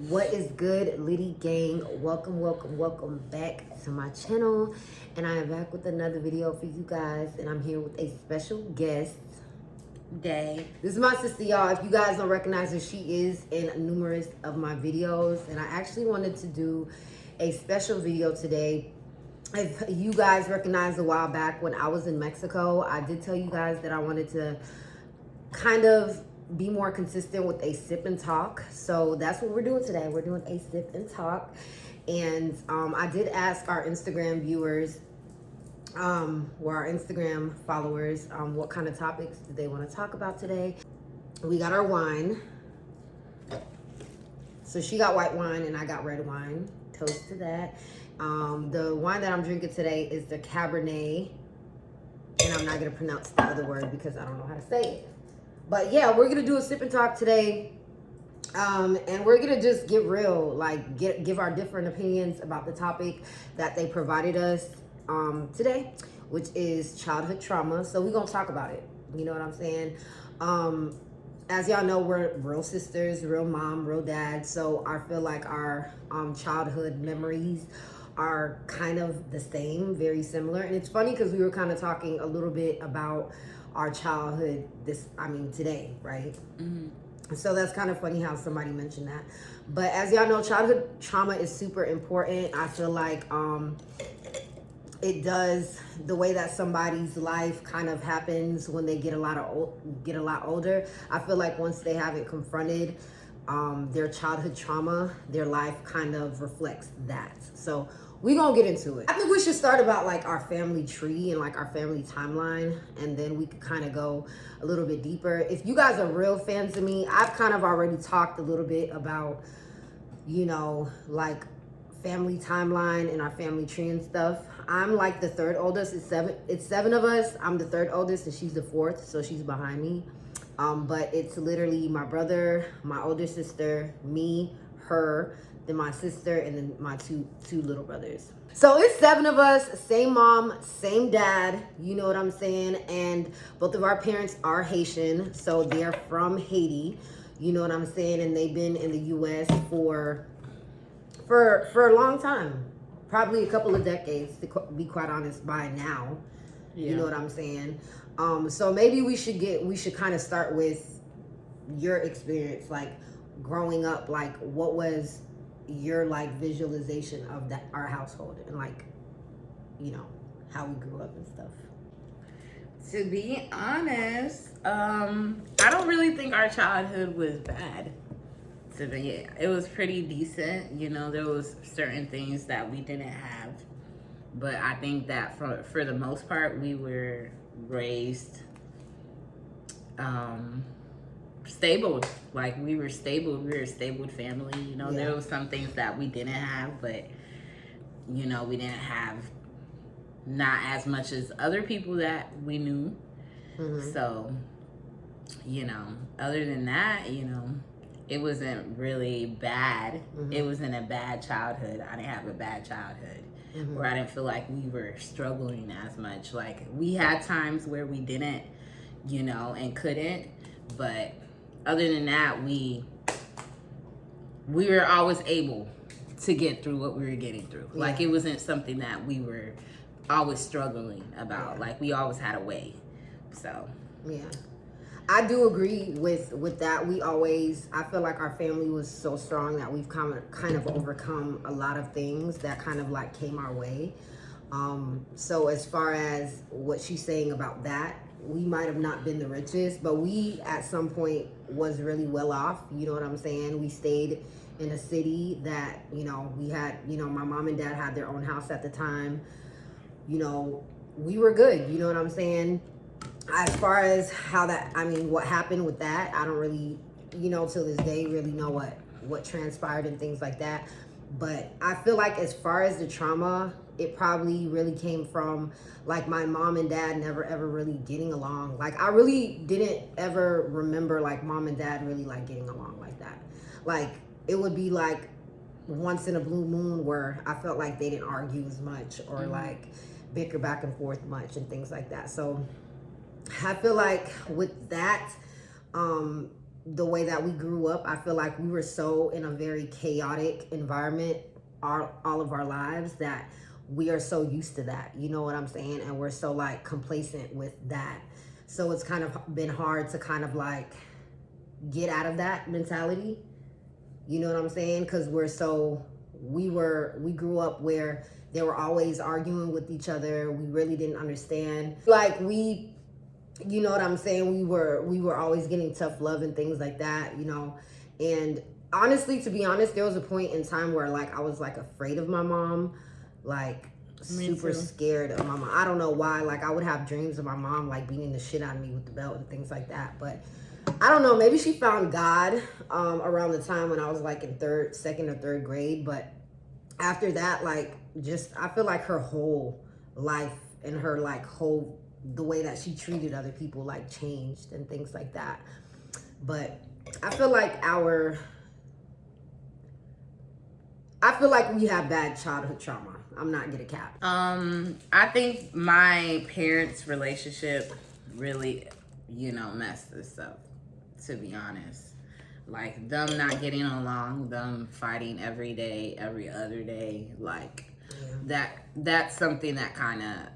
What is good, Liddy gang? Welcome back to my channel, and I am back with another video for you guys, and I'm here with a special guest. Day. This is my sister, y'all. If you guys don't recognize her, she is in numerous of my videos, and I actually wanted to do a special video today. If you guys recognize a while back when I was in Mexico, I did tell you guys that I wanted to kind of be more consistent with a sip and talk. So that's what we're doing today. We're doing a sip and talk. And I did ask our Instagram viewers, or our Instagram followers, what kind of topics did they want to talk about today. We got our wine. So she got white wine and I got red wine. Toast to that. The wine that I'm drinking today is the Cabernet. And I'm not going to pronounce the other word because I don't know how to say it. But yeah, we're gonna do a sip and talk today, and we're gonna just get real, like give our different opinions about the topic that they provided us today, which is childhood trauma. So we're gonna talk about it. You know what I'm saying? As y'all know, we're real sisters, real mom, real dad. So I feel like our childhood memories are kind of the same, very similar. And it's funny because we were kind of talking a little bit about our childhood today, right? Mm-hmm. So that's kind of funny how somebody mentioned that. But as y'all know, childhood trauma is super important. I feel like it does, the way that somebody's life kind of happens when they get a lot older. I feel like once they haven't confronted their childhood trauma, their life kind of reflects that. So we're gonna get into it. I think we should start about like our family tree and like our family timeline, and then we could kind of go a little bit deeper. If you guys are real fans of me, I've kind of already talked a little bit about, you know, like family timeline and our family tree and stuff. I'm like the third oldest. It's seven of us. I'm the third oldest and she's the fourth, so she's behind me. But it's literally my brother, my older sister, me, her, then my sister, and then my two little brothers. So it's seven of us, same mom, same dad, you know what I'm saying? And both of our parents are Haitian, so they're from Haiti, you know what I'm saying? And they've been in the US for a long time, probably a couple of decades, to be quite honest, by now. Yeah. You know what I'm saying? So maybe we should kind of start with your experience, like growing up, like what was your like visualization of our household and like, you know, how we grew up and stuff. To be honest, I don't really think our childhood was bad. It was pretty decent. You know, there was certain things that we didn't have, but I think that for the most part, we were raised stable. Like we were a stable family. You know, There was some things that we didn't have, but you know, we didn't have not as much as other people that we knew. Mm-hmm. So, you know, other than that, you know, it wasn't really bad. Mm-hmm. It wasn't a bad childhood. I didn't have a bad childhood. Mm-hmm. Where I didn't feel like we were struggling as much. Like we had times where we didn't, you know, and couldn't, but other than that, we were always able to get through what we were getting through. Yeah. Like it wasn't something that we were always struggling about. Yeah. Like we always had a way. So yeah, I do agree with that. I feel like our family was so strong that we've kind of overcome a lot of things that kind of like came our way. So as far as what she's saying about that, we might have not been the richest, but we at some point was really well off. You know what I'm saying? We stayed in a city that, you know, we had, you know, my mom and dad had their own house at the time. You know, we were good. You know what I'm saying? as far as how that, I mean, what happened with that, I don't really, till this day really know what transpired and things like that. But I feel like as far as the trauma, it probably really came from like my mom and dad never ever really getting along. Like I really didn't ever remember like mom and dad really like getting along like that. Like it would be like once in a blue moon where I felt like they didn't argue as much or like bicker back and forth much and things like that. So I feel like with that, the way that we grew up, I feel like we were so in a very chaotic environment all of our lives that we are so used to that. You know what I'm saying? And we're so like complacent with that. So it's kind of been hard to kind of like get out of that mentality. You know what I'm saying? Because we grew up where they were always arguing with each other. We really didn't understand. Like you know what I'm saying? We were always getting tough love and things like that, And honestly, to be honest, there was a point in time where like I was like afraid of my mom, like super scared of my mom. I don't know why. Like I would have dreams of my mom like beating the shit out of me with the belt and things like that. But I don't know, maybe she found God around the time when I was like in second or third grade. But after that, like just I feel like her whole life and her like whole the way that she treated other people like changed and things like that. But I feel like we have bad childhood trauma. I'm not gonna cap. I think my parents' relationship really, messed us up, to be honest. Like them not getting along, them fighting every day, every other day, like that's something that kind of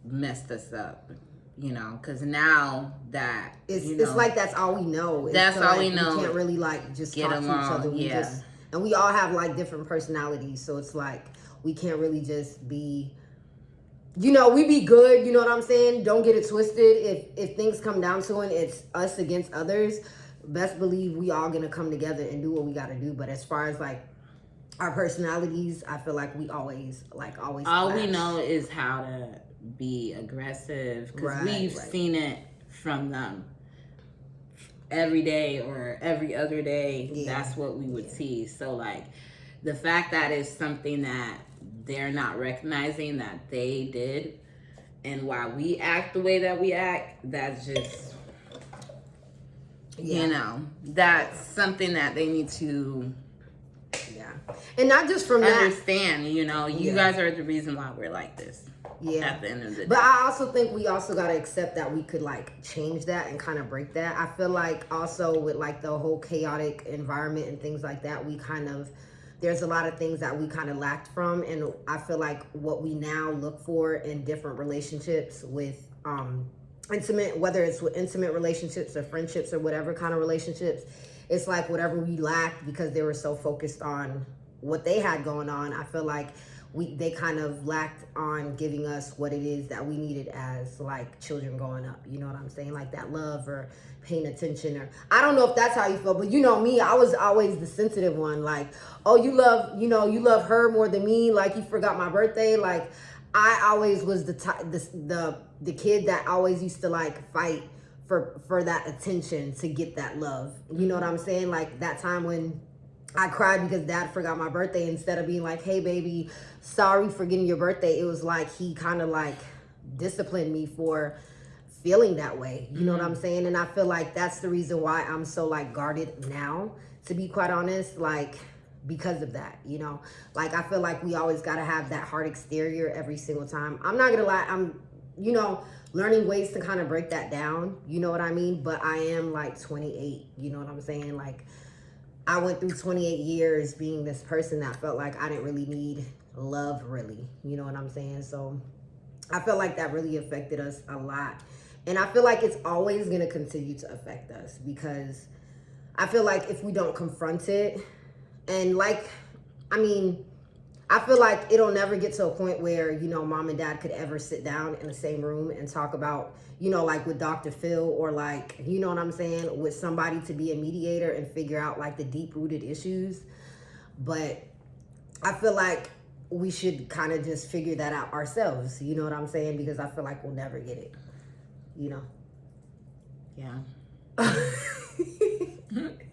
messed us up, because now that it's like that's all we know. That's all we know. We can't really like just get talk along, to each other. And we all have like different personalities, so it's like we can't really just be, we be good. You know what I'm saying? Don't get it twisted. If things come down to it, it's us against others. Best believe we all gonna come together and do what we gotta do. But as far as like our personalities, I feel like we always all clash. we know is how to be aggressive, because we've seen it from them every day or every other day. That's what we would see. So like the fact that is something that they're not recognizing that they did, and why we act the way that we act, that's just that's something that they need to and not just from understand. You guys are the reason why we're like this. At the end of the day. But I also think we also got to accept that we could like change that and kind of break that. I feel like also with like the whole chaotic environment and things like that, there's a lot of things that we kind of lacked from. And I feel like what we now look for in different relationships with whether it's with intimate relationships or friendships or whatever kind of relationships, it's like whatever we lacked because they were so focused on what they had going on. I feel like they kind of lacked on giving us what it is that we needed as like children growing up. You know what I'm saying? Like that love or paying attention, or I don't know if that's how you feel, but me, I was always the sensitive one. Like, oh, you love her more than me. Like you forgot my birthday. Like I always was the kid that always used to like fight for that attention to get that love. You know what I'm saying? Like that time when I cried because dad forgot my birthday, instead of being like, hey baby, sorry for getting your birthday, it was like he kind of like disciplined me for feeling that way. You know what I'm saying? And I feel like that's the reason why I'm so like guarded now, to be quite honest, like because of that, like I feel like we always got to have that hard exterior every single time. I'm not gonna lie, I'm learning ways to kind of break that down, you know what I mean? But I am like 28, you know what I'm saying? Like I went through 28 years being this person that felt like I didn't really need love, really. You know what I'm saying? So I feel like that really affected us a lot. And I feel like it's always going to continue to affect us, because I feel like if we don't confront it, and I feel like it'll never get to a point where, mom and dad could ever sit down in the same room and talk about, like with Dr. Phil, or like, you know what I'm saying, with somebody to be a mediator and figure out like the deep rooted issues. But I feel like we should kind of just figure that out ourselves. You know what I'm saying? Because I feel like we'll never get it, Yeah.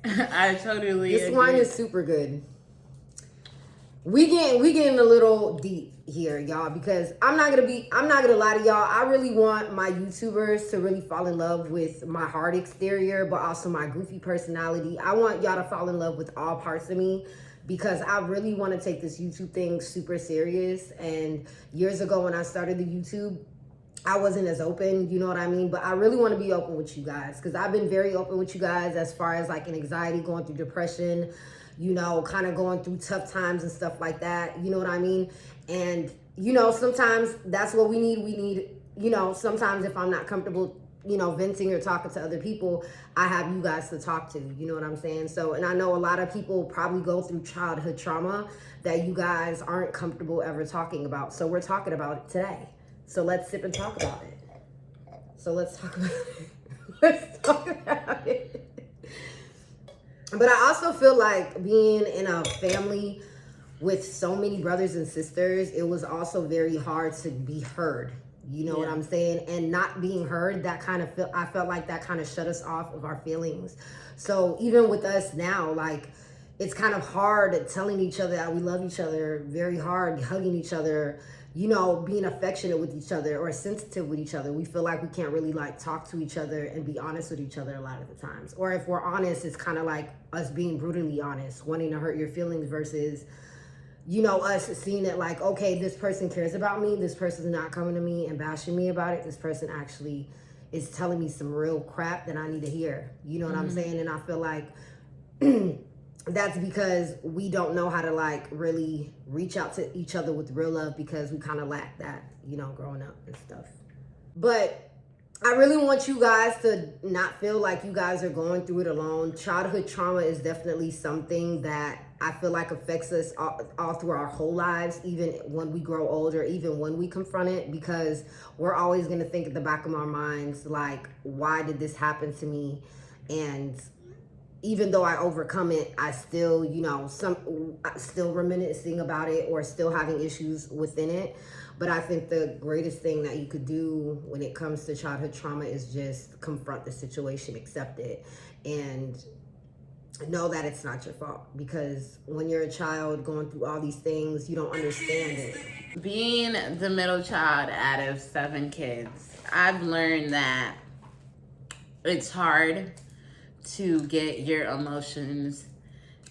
I totally This agree. wine is super good. We getting a little deep here, y'all, because I'm not gonna lie to y'all. I really want my YouTubers to really fall in love with my hard exterior, but also my goofy personality. I want y'all to fall in love with all parts of me, because I really want to take this YouTube thing super serious. And years ago when I started the YouTube, I wasn't as open, you know what I mean? But I really want to be open with you guys, because I've been very open with you guys as far as like an anxiety, going through depression, you know, kind of going through tough times and stuff like that. You know what I mean? And, you know, sometimes that's what we need. We need, you know, sometimes if I'm not comfortable, you know, venting or talking to other people, I have you guys to talk to, you know what I'm saying? So, and I know a lot of people probably go through childhood trauma that you guys aren't comfortable ever talking about. So we're talking about it today. So let's sip and talk about it. So let's talk about it. Let's talk about it. But I also feel like being in a family with so many brothers and sisters, it was also very hard to be heard. You know what I'm saying? And not being heard, that kind of I felt like that kind of shut us off of our feelings. So even with us now, like, it's kind of hard telling each other that we love each other, very hard hugging each other, you know, being affectionate with each other or sensitive with each other. We feel like we can't really like talk to each other and be honest with each other a lot of the times. Or if we're honest, it's kind of like us being brutally honest, wanting to hurt your feelings versus, you know, us seeing it like, okay, this person cares about me. This person's not coming to me and bashing me about it. This person actually is telling me some real crap that I need to hear. You know what I'm saying? And I feel like that's because we don't know how to like really reach out to each other with real love, because we kind of lack that, you know, growing up and stuff. But I really want you guys to not feel like you guys are going through it alone. Childhood trauma is definitely something that I feel like affects us all through our whole lives, even when we grow older, even when we confront it, because we're always going to think at the back of our minds, like, why did this happen to me? And even though I overcome it, I still, you know, still reminiscing about it or still having issues within it. But I think the greatest thing that you could do when it comes to childhood trauma is just confront the situation, accept it, and know that it's not your fault. Because when you're a child going through all these things, you don't understand it. Being the middle child out of 7 kids, I've learned that it's hard to get your emotions,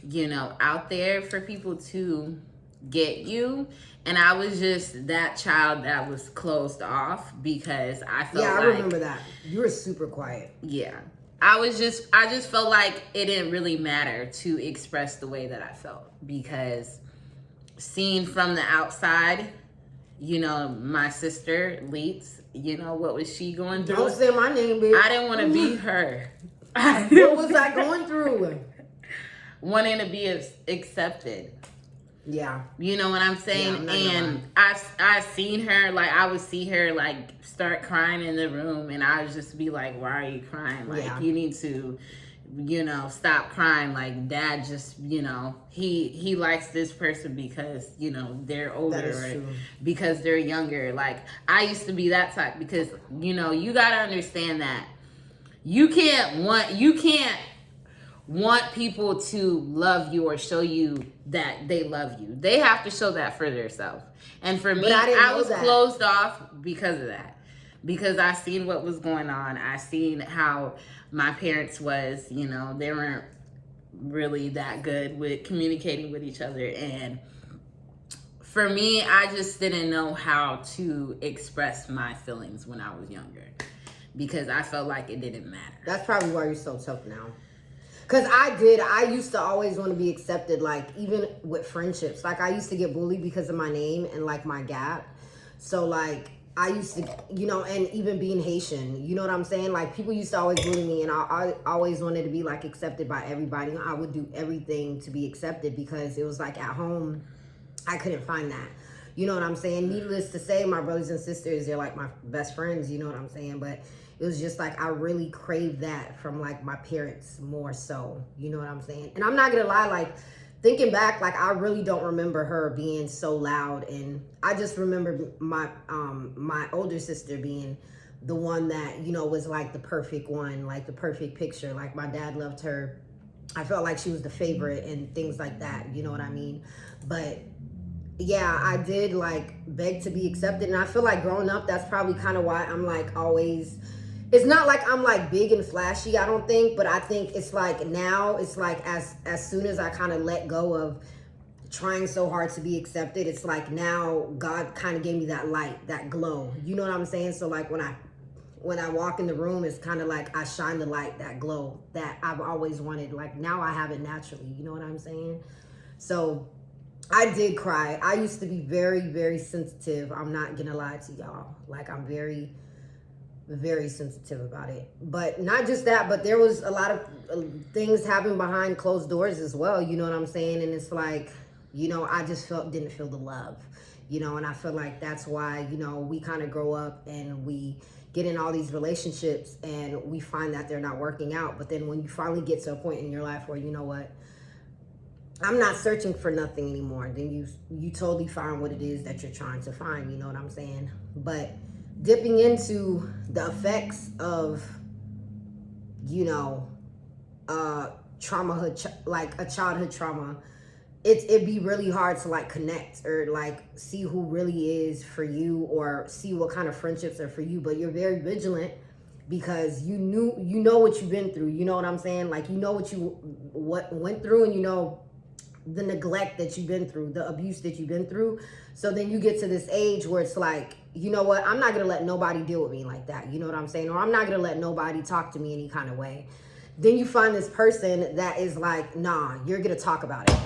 you know, out there for people to get you. And I was just that child that was closed off, because I felt I like, remember that. You were super quiet. Yeah. I just felt like it didn't really matter to express the way that I felt, because seen from the outside, you know, my sister, Leets, you know, what was she going through? Don't say my name, bitch. I didn't want to be her. What was I going through? Wanting to be accepted. Yeah. You know what I'm saying? Yeah, and I seen her, like, I would see her, like, start crying in the room, and I would just be like, why are you crying? Like, you need to, you know, stop crying. Like, Dad just, you know, he likes this person because, you know, they're older, or because they're younger. Like, I used to be that type, because, you know, you got to understand that you can't want people to love you or show you that they love you. They have to show that for themselves. And for me, I was closed off because of that. Because I seen what was going on. I seen how my parents was, you know, they weren't really that good with communicating with each other. And for me, I just didn't know how to express my feelings when I was younger, because I felt like it didn't matter. That's probably why you're so tough now. Because I used to always want to be accepted, like, even with friendships. Like, I used to get bullied because of my name and, like, my gap. So, like, I used to, you know, and even being Haitian, you know what I'm saying? Like, people used to always bully me, and I always wanted to be, like, accepted by everybody. I would do everything to be accepted, because it was, like, at home, I couldn't find that. You know what I'm saying? Needless to say, my brothers and sisters, they're, like, my best friends, you know what I'm saying? But it was just like, I really craved that from like my parents more so, you know what I'm saying? And I'm not gonna lie, like, thinking back, like, I really don't remember her being so loud. And I just remember my older sister being the one that, you know, was like the perfect one, like the perfect picture. Like my dad loved her. I felt like she was the favorite and things like that. You know what I mean? But yeah, I did like beg to be accepted. And I feel like growing up, that's probably kind of why I'm like always, it's not like I'm like big and flashy, I don't think, but I think it's like now it's like as soon as I kind of let go of trying so hard to be accepted, it's like now God kind of gave me that light, that glow. You know what I'm saying? So like when I walk in the room, it's kind of like I shine the light, that glow that I've always wanted. Like now I have it naturally. You know what I'm saying? So I did cry. I used to be very, very sensitive. I'm not gonna lie to y'all. Like I'm very, very sensitive about it. But not just that, but there was a lot of things happening behind closed doors as well. You know what I'm saying? And it's like, you know, I just didn't feel the love, you know, and I feel like that's why, you know, we kind of grow up and we get in all these relationships and we find that they're not working out. But then when you finally get to a point in your life where, you know what, I'm not searching for nothing anymore, then you totally find what it is that you're trying to find. You know what I'm saying? But dipping into the effects of, you know, like a childhood trauma, it'd be really hard to like connect or like see who really is for you or see what kind of friendships are for you. But you're very vigilant because you know what you've been through. You know what I'm saying? Like, you know what went through, and you know the neglect that you've been through, the abuse that you've been through. So then you get to this age where it's like, you know what, I'm not gonna let nobody deal with me like that. You know what I'm saying? Or I'm not gonna let nobody talk to me any kind of way. Then you find this person that is like, nah, you're gonna talk about it.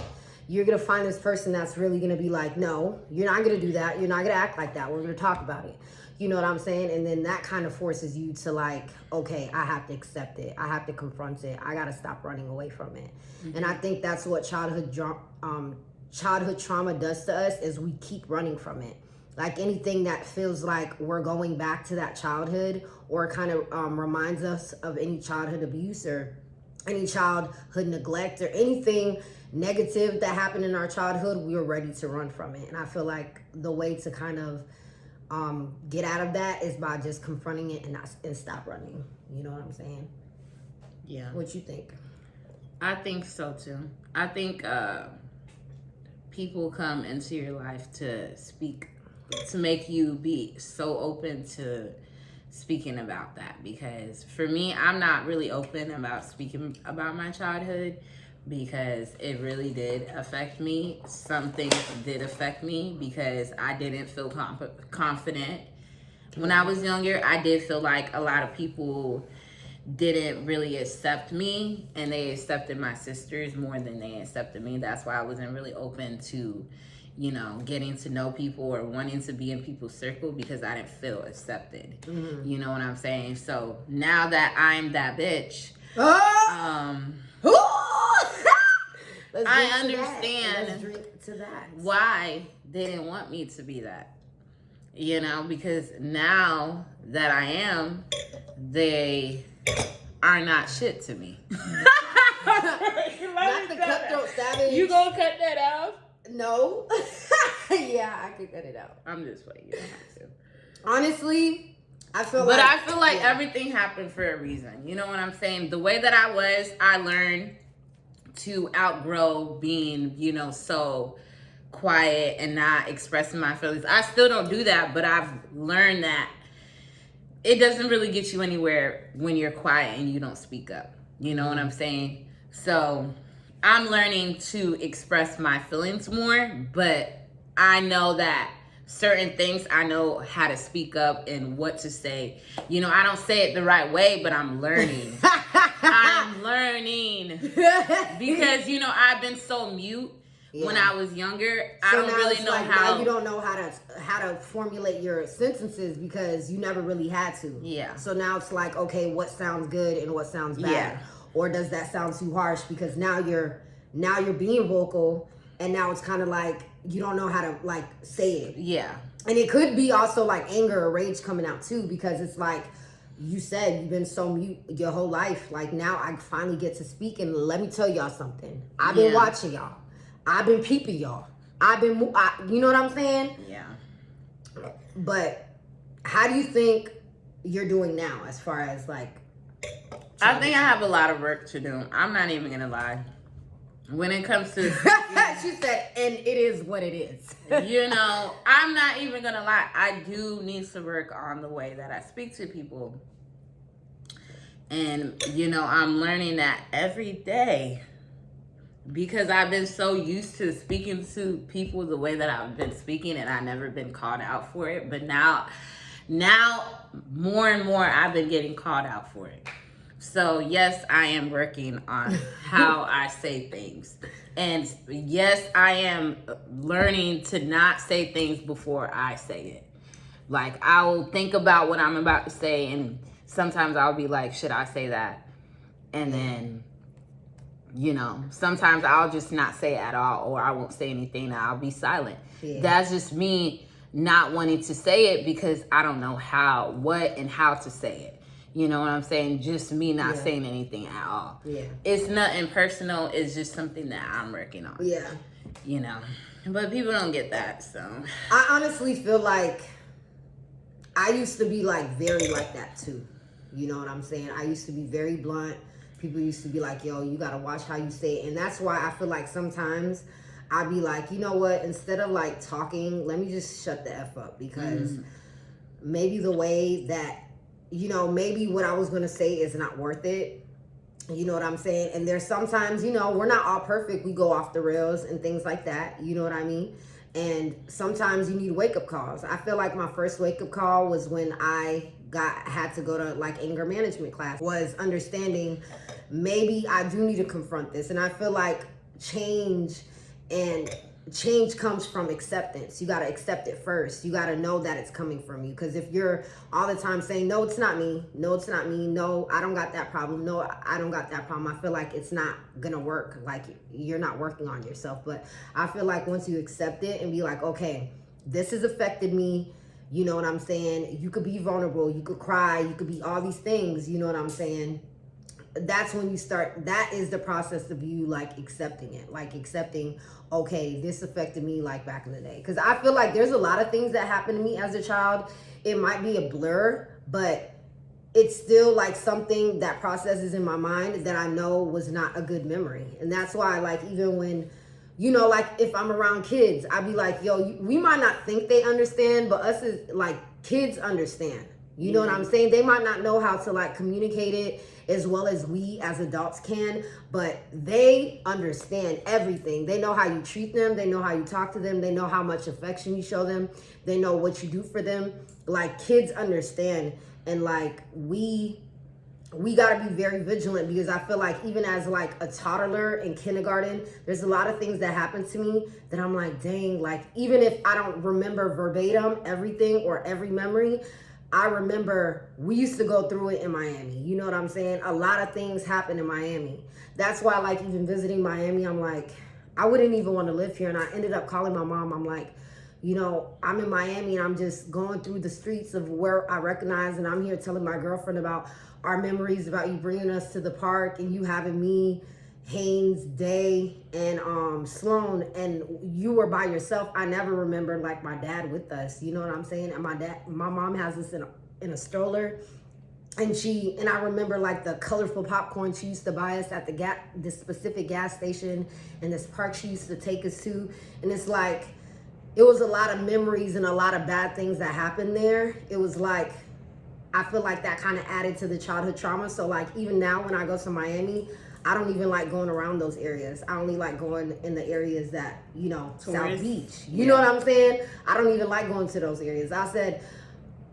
You're gonna find this person that's really gonna be like, no, you're not gonna do that. You're not gonna act like that. We're gonna talk about it. You know what I'm saying? And then that kind of forces you to like, okay, I have to accept it. I have to confront it. I gotta stop running away from it. Mm-hmm. And I think that's what childhood trauma does to us, is we keep running from it. Like anything that feels like we're going back to that childhood, or kind of reminds us of any childhood abuse or any childhood neglect or anything negative that happened in our childhood, we were ready to run from it. And I feel like the way to kind of get out of that is by just confronting it and stop running. You know what I'm saying? Yeah. What you think? I think so too. I think people come into your life to speak, to make you be so open to speaking about that. Because for me, I'm not really open about speaking about my childhood, because it really did affect me. Some things did affect me because I didn't feel confident. When I was younger, I did feel like a lot of people didn't really accept me, and they accepted my sisters more than they accepted me. That's why I wasn't really open to, you know, getting to know people or wanting to be in people's circle, because I didn't feel accepted. Mm-hmm. You know what I'm saying? So now that I'm that bitch, I understand Let's drink to that. Why they didn't want me to be that. You know, because now that I am, they are not shit to me. Not the cutthroat savage. You gonna cut that out? No. Yeah, I could cut it out. I'm just playing. You don't have to. Honestly, I feel like everything happened for a reason. You know what I'm saying? The way that I was, I learned to outgrow being, you know, so quiet and not expressing my feelings. I still don't do that, but I've learned that it doesn't really get you anywhere when you're quiet and you don't speak up. You know what I'm saying? So I'm learning to express my feelings more, but I know that certain things, I know how to speak up and what to say. You know, I don't say it the right way, but I'm learning. I'm learning because, you know, I've been so mute when I was younger. I don't really know how. Now you don't know how to formulate your sentences because you never really had to. Yeah. So now it's like, okay, what sounds good and what sounds bad, yeah. Or does that sound too harsh? Because now you're being vocal, and now it's kind of like you don't know how to like say it. Yeah. And it could be also like anger or rage coming out too, because it's like you said, you've been so mute your whole life. Like now I finally get to speak, and let me tell y'all something. I've been watching y'all. I've been peeping y'all. You know what I'm saying? Yeah. But how do you think you're doing now as far as like? I think I have a lot of work to do. I'm not even gonna lie. When it comes to she said, and it is what it is. You know, I'm not even gonna lie. I do need to work on the way that I speak to people. And, you know, I'm learning that every day because I've been so used to speaking to people the way that I've been speaking, and I've never been called out for it. But now more and more I've been getting called out for it. So yes, I am working on how I say things. And yes, I am learning to not say things before I say it. Like, I will think about what I'm about to say, and sometimes I'll be like, should I say that? And then, you know, sometimes I'll just not say it at all, or I won't say anything, and I'll be silent. Yeah. That's just me not wanting to say it because I don't know what and how to say it. You know what I'm saying? Just me not saying anything at all. Yeah. It's nothing personal. It's just something that I'm working on. Yeah. You know, but people don't get that, so. I honestly feel like I used to be like very like that too. You know what I'm saying? I used to be very blunt. People used to be like, yo, you got to watch how you say it. And that's why I feel like sometimes I'd be like, you know what? Instead of like talking, let me just shut the F up, because maybe the way that, you know, maybe what I was going to say is not worth it. You know what I'm saying? And there's sometimes, you know, we're not all perfect. We go off the rails and things like that. You know what I mean? And sometimes you need wake-up calls. I feel like my first wake-up call was when I had to go to like anger management class, was understanding maybe I do need to confront this. And I feel like change comes from acceptance. You got to accept it first. You got to know that it's coming from you. Because if you're all the time saying, no, it's not me. No, it's not me. No, I don't got that problem. No, I don't got that problem. I feel like it's not going to work. Like, you're not working on yourself. But I feel like once you accept it and be like, okay, this has affected me. You know what I'm saying? You could be vulnerable. You could cry. You could be all these things. You know what I'm saying? That's when you start. That is the process of you like accepting it, like accepting, okay, this affected me like back in the day. Because I feel like there's a lot of things that happened to me as a child. It might be a blur, but it's still like something that processes in my mind that I know was not a good memory. And that's why, like, even when, you know, like if I'm around kids, I'd be like, yo, we might not think they understand, but us as like kids understand. You know what I'm saying? They might not know how to like communicate it as well as we as adults can, but they understand everything. They know how you treat them. They know how you talk to them. They know how much affection you show them. They know what you do for them. Like, kids understand. And like, we got to be very vigilant, because I feel like even as like a toddler in kindergarten, there's a lot of things that happen to me that I'm like, dang, like even if I don't remember verbatim everything or every memory, I remember we used to go through it in Miami. You know what I'm saying? A lot of things happen in Miami. That's why, like, even visiting Miami, I'm like, I wouldn't even want to live here. And I ended up calling my mom. I'm like, you know, I'm in Miami and I'm just going through the streets of where I recognize, and I'm here telling my girlfriend about our memories, about you bringing us to the park and you having me, Haynes, Day, and Sloan, and you were by yourself. I never remember like my dad with us. You know what I'm saying? And my mom has us in a stroller, and I remember like the colorful popcorn she used to buy us at this specific gas station, and this park she used to take us to. And it's like, it was a lot of memories and a lot of bad things that happened there. It was like, I feel like that kind of added to the childhood trauma. So like, even now when I go to Miami, I don't even like going around those areas. I only like going in the areas that, you know, South Beach. You know what I'm saying? I don't even like going to those areas. I said,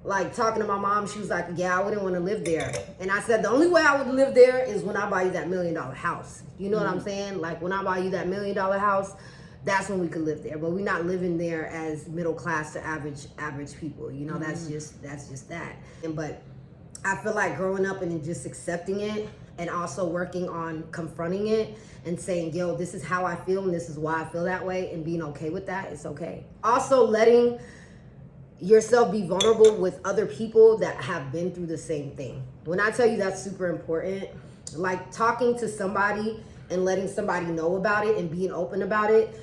like, talking to my mom, she was like, yeah, I wouldn't want to live there. And I said, the only way I would live there is when I buy you that $1 million house. You know what I'm saying? Like, when I buy you that $1 million house, that's when we could live there. But we're not living there as middle class to average people. You know, that's just that. But I feel like growing up and just accepting it, and also working on confronting it and saying, yo, this is how I feel and this is why I feel that way, and being okay with that, it's okay. Also letting yourself be vulnerable with other people that have been through the same thing. When I tell you that's super important, like talking to somebody and letting somebody know about it and being open about it.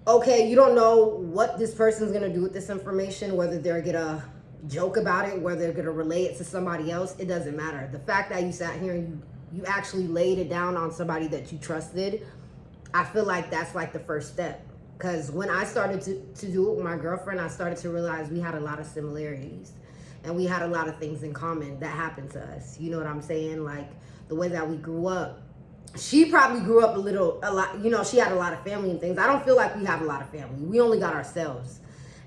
Okay, you don't know what this person's gonna do with this information, whether they're gonna joke about it, whether they're gonna relate it to somebody else, it doesn't matter. The fact that you sat here and you actually laid it down on somebody that you trusted, I feel like that's like the first step. Because when I started to do it with my girlfriend, I started to realize we had a lot of similarities and we had a lot of things in common that happened to us. You know what I'm saying? Like the way that we grew up. She probably grew up a lot, you know, she had a lot of family and things. I don't feel like we have a lot of family. We only got ourselves.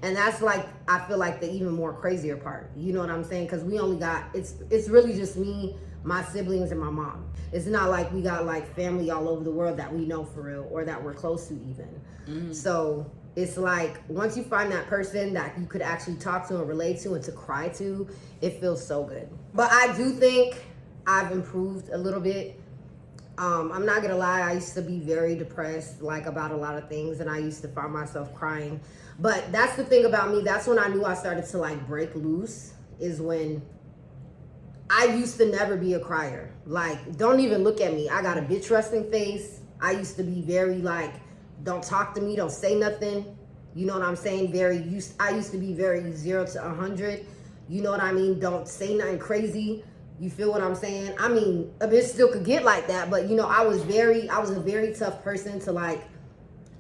And that's like, I feel like the even more crazier part. You know what I'm saying? Because we only got, it's really just me, my siblings, and my mom. It's not like we got like family all over the world that we know for real or that we're close to even. So it's like once you find that person that you could actually talk to and relate to and to cry to, it feels so good. But I do think I've improved a little bit. I'm not gonna lie, I used to be very depressed like about a lot of things, and I used to find myself crying. But that's the thing about me, that's when I knew I started to like break loose, is when I used to never be a crier. Like, don't even look at me. I got a bitch resting face. I used to be very like, don't talk to me, don't say nothing. You know what I'm saying? I used to be very 0 to 100. You know what I mean? Don't say nothing crazy. You feel what I'm saying? I mean, a bitch still could get like that, but you know, I was a very tough person to like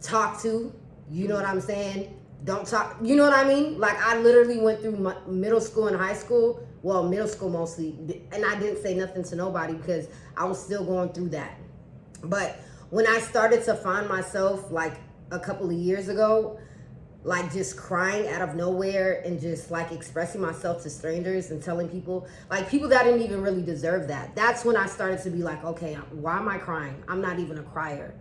talk to. You know what I'm saying? Don't talk, you know what I mean? Like I literally went through middle school and high school, well, middle school mostly, and I didn't say nothing to nobody because I was still going through that. But when I started to find myself like a couple of years ago, like just crying out of nowhere and just like expressing myself to strangers and telling people, like people that didn't even really deserve that. That's when I started to be like, okay, why am I crying? I'm not even a crier.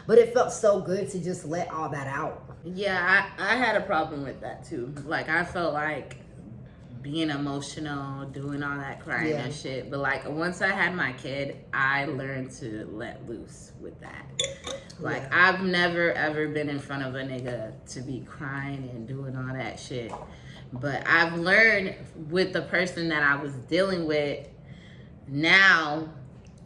But it felt so good to just let all that out. Yeah, I had a problem with that too. Like I felt like being emotional, doing all that crying and shit. But like once I had my kid, I learned to let loose with that. Like I've never ever been in front of a nigga to be crying and doing all that shit. But I've learned with the person that I was dealing with now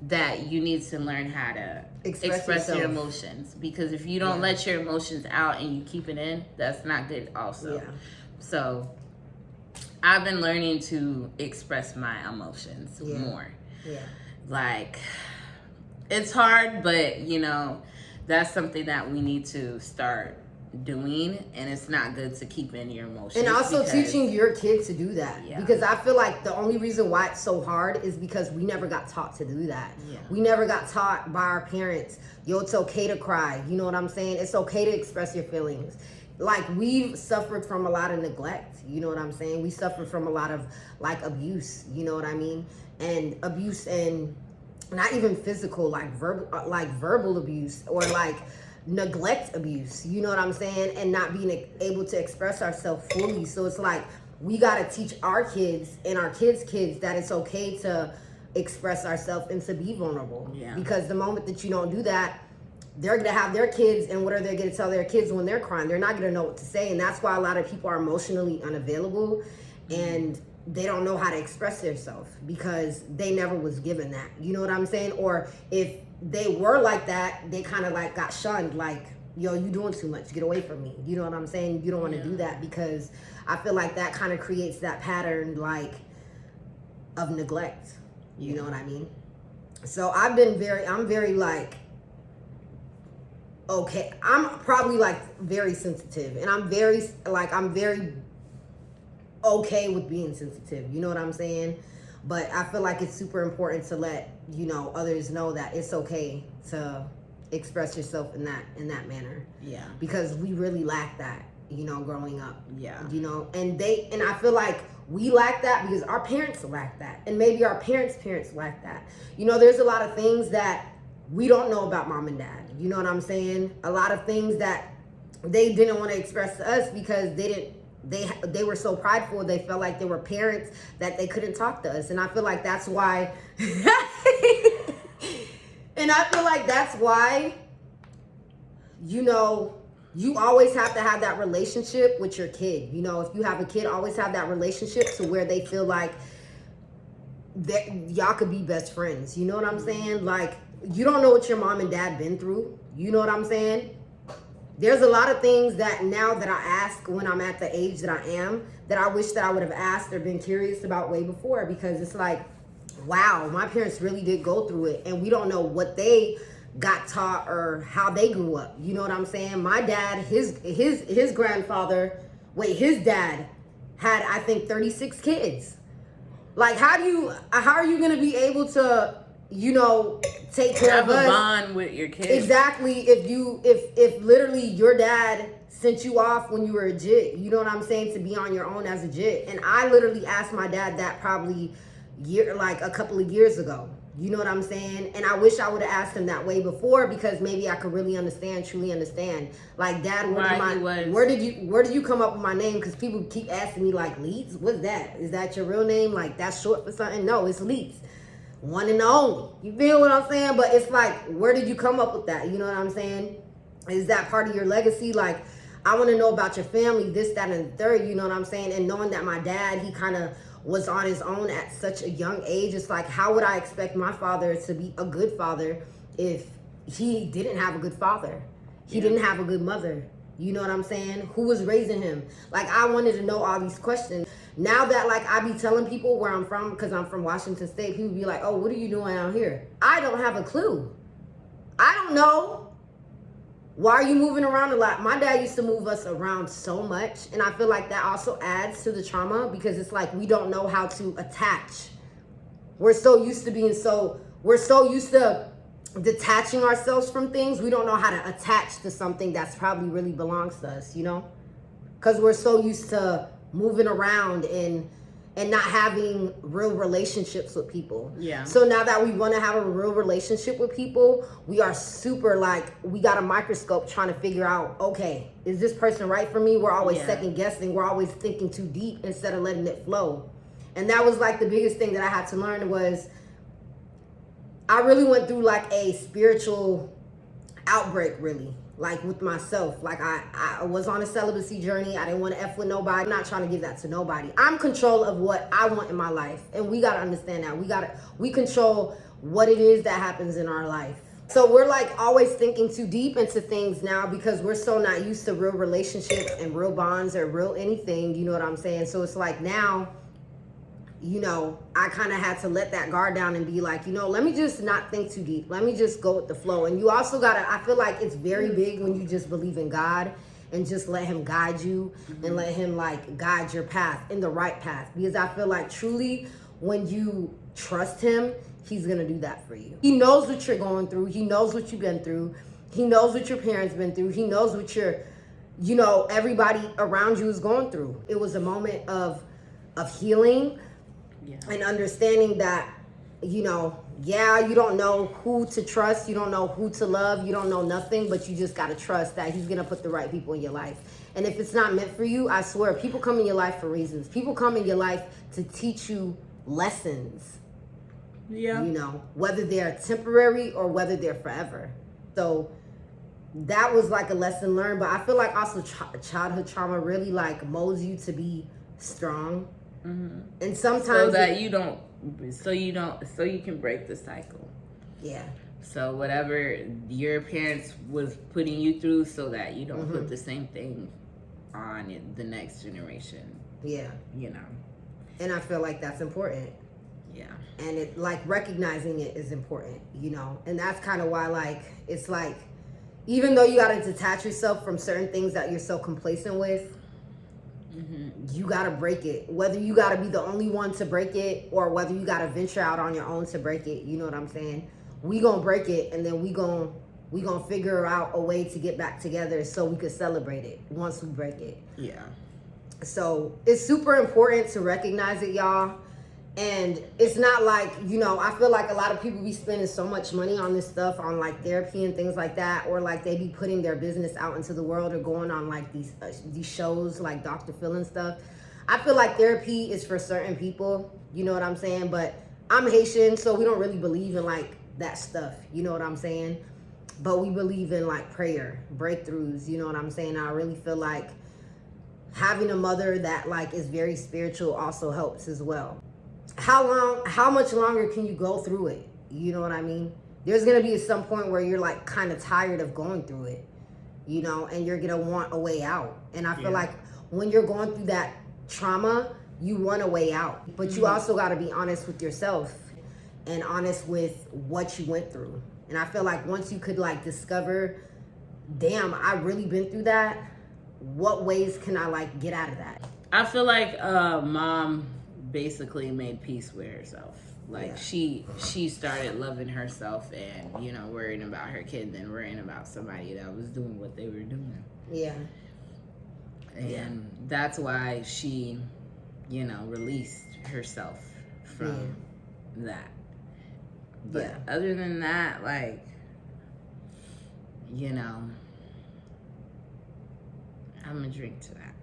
that you need to learn how to express your emotions. Because if you don't let your emotions out and you keep it in, that's not good also. So I've been learning to express my emotions more. Like, it's hard, but, you know, that's something that we need to start doing, and it's not good to keep in your emotions. And also teaching your kid to do that. Because I feel like the only reason why it's so hard is because we never got taught to do that. We never got taught by our parents, yo, it's okay to cry. You know what I'm saying? It's okay to express your feelings. Like we've suffered from a lot of neglect, you know what I'm saying? We suffered from a lot of like abuse, you know what I mean? And abuse, and not even physical, like verbal abuse or like neglect abuse, you know what I'm saying? And not being able to express ourselves fully. So it's like we got to teach our kids and our kids' kids that it's okay to express ourselves and to be vulnerable. Because the moment that you don't do that, they're going to have their kids, and what are they going to tell their kids when they're crying? They're not going to know what to say. And that's why a lot of people are emotionally unavailable and they don't know how to express themselves because they never was given that. You know what I'm saying? Or if they were like that, they kind of like got shunned, like, yo, you doing too much, get away from me. You know what I'm saying? You don't want to do that, because I feel like that kind of creates that pattern like of neglect. You know what I mean? So I'm very like, okay, I'm probably like very sensitive, and I'm very okay with being sensitive, you know what I'm saying? But I feel like it's super important to let, you know, others know that it's okay to express yourself in that manner. Because we really lack that, you know, growing up. You know, and I feel like we lack that because our parents lack that, and maybe our parents' parents lack that. You know, there's a lot of things that we don't know about mom and dad. You know what I'm saying? A lot of things that they didn't want to express to us because they were so prideful. They felt like they were parents that they couldn't talk to us. And I feel like that's why you know, you always have to have that relationship with your kid. You know, if you have a kid, always have that relationship to where they feel like that y'all could be best friends. You know what I'm saying? Like, you don't know what your mom and dad been through. You know what I'm saying? There's a lot of things that now that I ask when I'm at the age that I am, that I wish that I would have asked or been curious about way before, because it's like, wow, my parents really did go through it, and we don't know what they got taught or how they grew up. You know what I'm saying? My dad, his grandfather, his dad had, I think, 36 kids. Like, how are you gonna be able to, take care of us? Have a bond with your kids. Exactly. If literally your dad sent you off when you were a jit, you know what I'm saying, to be on your own as a jit. And I literally asked my dad that probably a couple of years ago. You know what I'm saying? And I wish I would have asked him that way before, because maybe I could really truly understand. Like, Dad, where did you come up with my name? Because people keep asking me, like, Leeds? What's that? Is that your real name? Like, that's short for something? No, it's Leeds. One and only. You feel what I'm saying? But it's like, where did you come up with that? You know what I'm saying? Is that part of your legacy? Like, I want to know about your family, this, that, and the third. You know what I'm saying? And knowing that my dad, he kind of was on his own at such a young age, it's like, how would I expect my father to be a good father if he didn't have a good father? He didn't have a good mother. You know what I'm saying? Who was raising him? Like, I wanted to know all these questions. Now that, like, I be telling people where I'm from, because I'm from Washington State, people be like, oh, what are you doing out here? I don't have a clue. I don't know. Why are you moving around a lot? My dad used to move us around so much, and I feel like that also adds to the trauma, because it's like we don't know how to attach. We're so used to detaching ourselves from things. We don't know how to attach to something that's probably really belongs to us, because we're so used to moving around and not having real relationships with people. Yeah. So now that we want to have a real relationship with people, we are super, like, we got a microscope trying to figure out, okay, is this person right for me? We're always second guessing. We're always thinking too deep instead of letting it flow. And that was like the biggest thing that I had to learn was I really went through like a spiritual outbreak, really. Like, with myself. Like, I was on a celibacy journey. I didn't want to F with nobody. I'm not trying to give that to nobody. I'm in control of what I want in my life. And we got to understand that. We control what it is that happens in our life. So we're like always thinking too deep into things now, because we're so not used to real relationships and real bonds or real anything. You know what I'm saying? So it's like now, I kind of had to let that guard down and be like, let me just not think too deep. Let me just go with the flow. And you also I feel like it's very big when you just believe in God and just let him guide you and let him like guide your path in the right path. Because I feel like truly when you trust him, he's going to do that for you. He knows what you're going through. He knows what you've been through. He knows what your parents been through. He knows what everybody around you is going through. It was a moment of healing. Yeah. And understanding that, you don't know who to trust. You don't know who to love. You don't know nothing, but you just got to trust that he's going to put the right people in your life. And if it's not meant for you, I swear, people come in your life for reasons. People come in your life to teach you lessons. Yeah. Whether they're temporary or whether they're forever. So that was like a lesson learned. But I feel like also childhood trauma really like molds you to be strong. Mm-hmm. And sometimes so you can break the cycle. Yeah. So whatever your parents was putting you through, so that you don't put the same thing on the next generation. Yeah. And I feel like that's important. Yeah. And it like recognizing it is important, and that's kind of why like it's like even though you got to detach yourself from certain things that you're so complacent with. You got to break it, whether you got to be the only one to break it or whether you got to venture out on your own to break it. You know what I'm saying? We gonna break it, and then we gonna figure out a way to get back together so we could celebrate it once we break it. Yeah. So it's super important to recognize it, y'all. And it's not like, I feel like a lot of people be spending so much money on this stuff, on like therapy and things like that, or like they be putting their business out into the world or going on like these shows like Dr. Phil and stuff. I feel like therapy is for certain people, you know what I'm saying? But I'm Haitian, so we don't really believe in like that stuff, you know what I'm saying? But we believe in like prayer, breakthroughs, you know what I'm saying? I really feel like having a mother that like is very spiritual also helps as well. How much longer can you go through it? You know what I mean? There's going to be some point where you're like kind of tired of going through it. you know, and you're gonna want a way out. And I feel Yeah. like when you're going through that trauma, you want a way out, but you also got to be honest with yourself and honest with what you went through. And I feel like once you could like discover, damn, I really been through that, what ways can I like get out of that? I feel like mom basically made peace with herself. Like Yeah. she started loving herself and, you know, worrying about her kids and worrying about somebody that was doing what they were doing. Yeah. And that's why she, you know, released herself from that. But other than that, like, you know, I'm gonna drink to that.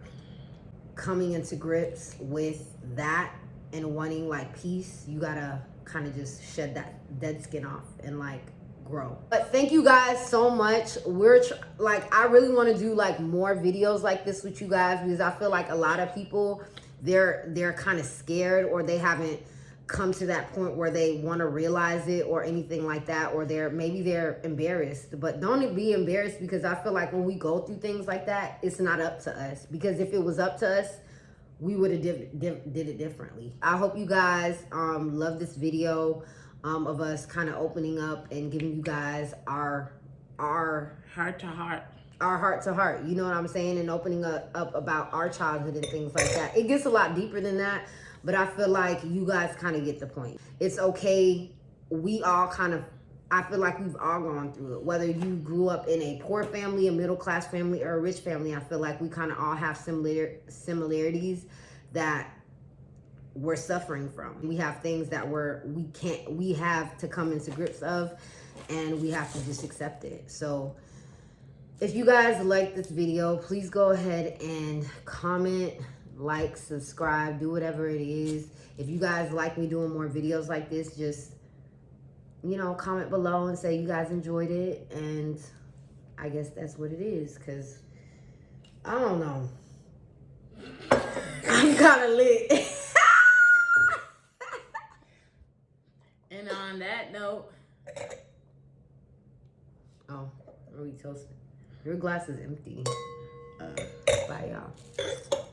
Coming into grips with that and wanting like peace, you gotta kind of just shed that dead skin off and like grow. But thank you guys so much. We're like, I really want to do like more videos like this with you guys, because I feel like a lot of people, they're kind of scared, or they haven't come to that point where they want to realize it or anything like that, or maybe they're embarrassed. But don't be embarrassed, because I feel like when we go through things like that, it's not up to us, because if it was up to us, we would have did it differently. I hope you guys love this video of us kind of opening up and giving you guys our heart to heart. Our heart to heart, you know what I'm saying, and opening up about our childhood and things like that. It gets a lot deeper than that, but I feel like you guys kind of get the point. It's okay. We all kind of, I feel like we've all gone through it. Whether you grew up in a poor family, a middle class family, or a rich family, I feel like we kind of all have similarities that we're suffering from. We have things that we have to come into grips of, and we have to just accept it. So if you guys like this video, please go ahead and comment, like, subscribe, do whatever it is. If you guys like me doing more videos like this, just, you know, comment below and say you guys enjoyed it. And I guess that's what it is, because I don't know. I'm kind of lit. And on that note, oh, are we toasting? Your glass is empty. Bye, y'all.